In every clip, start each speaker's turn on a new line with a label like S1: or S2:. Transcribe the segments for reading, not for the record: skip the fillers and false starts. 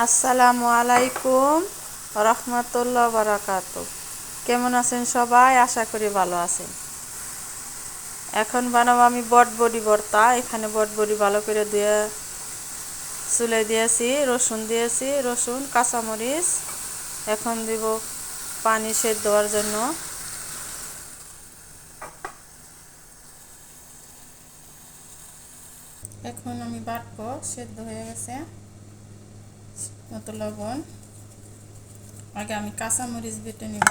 S1: আসসালামু আলাইকুম রহমতুল্লাহ বারাকাতু। কেমন আছেন সবাই? আশা করি ভালো আছেন। এখন বানাবো আমি বটবডি ভর্তা। এখানে বটবডি ভালো করে ধুয়ে চুলে দিয়েছি, রসুন কাঁচামরিচ। এখন দিব পানি সেদ্ধ দেওয়ার জন্য। এখন আমি বাটবো, সেদ্ধ হয়ে গেছে, মতো লবণ। আগে আমি কাঁচামরিচ বেটে নিব।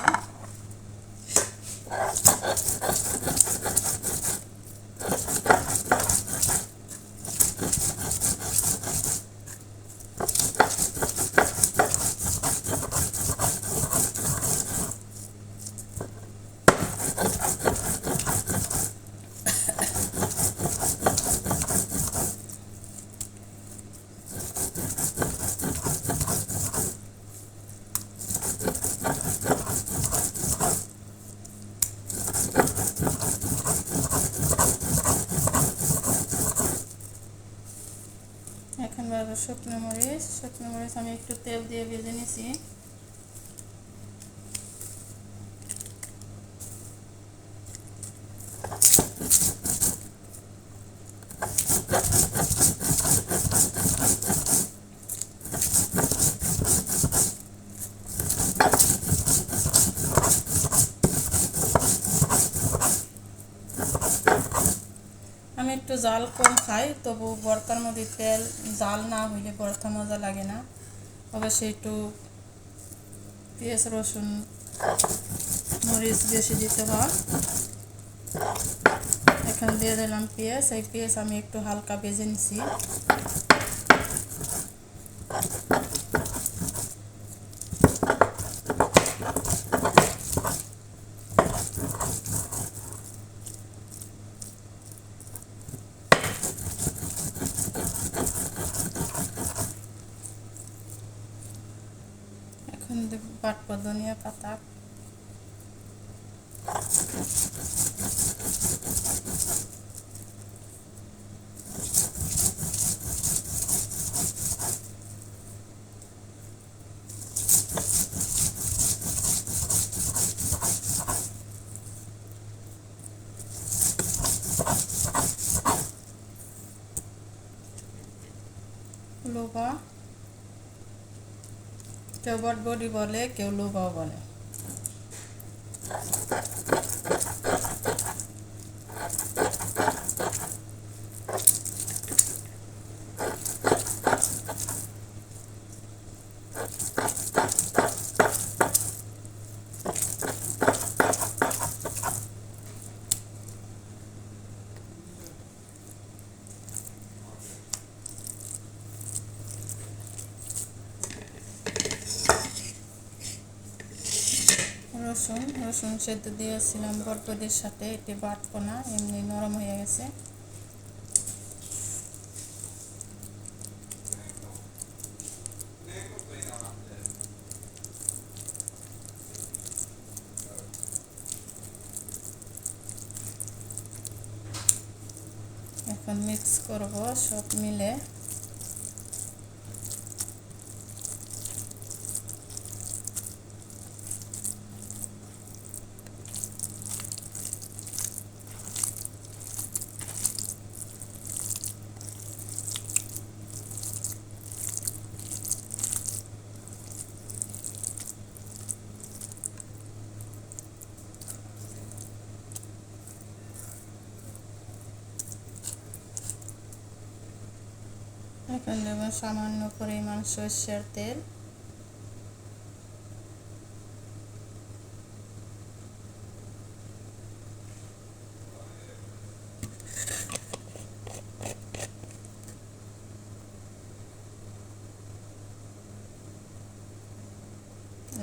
S1: এখন বারো শুকনো মরিচ আমি একটু তেল দিয়ে ভেজে নিছি। আমি একটু জাল কম খাই, তবু ভর্তার মধ্যে তেল জাল না হইলে ভর্তা মজা লাগে না। অবশ্যই একটু পেঁয়াজ রসুন মরিচ বেশি দিতে হয়। এখন দিয়ে দিলাম পেঁয়াজ। এই পেঁয়াজ আমি একটু হালকা ভেজে নিছি। এখন বাটবো ধনিয়া পাতা। লোবা, কেউ বটবডি বলে, কেউ লোবাও বলে। রসুন সেদ্ধ দিয়েছিলাম বটবডির সাথে, এটি বাটবো না, এমনি নরম হয়ে গেছে। এখন মিক্স করব সব মিলে। এখন দেব সামান্য পরিমাণ সরষের তেল।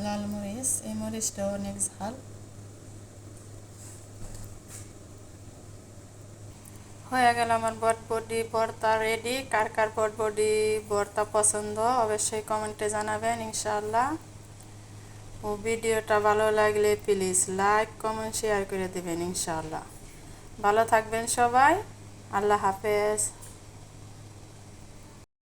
S1: লাল মরিচ, এই মরিচটা অনেক ঝাল। হয়ে গেল আমার বটবডি ভর্তা রেডি। কার কার বটবডি ভর্তা পছন্দ অবশ্যই কমেন্টে জানাবেন ইনশাআল্লাহ। ও ভিডিওটা ভালো লাগলে প্লিজ লাইক কমেন্ট শেয়ার করে দেবেন ইনশাআল্লাহ। ভালো থাকবেন সবাই। আল্লাহ হাফেজ।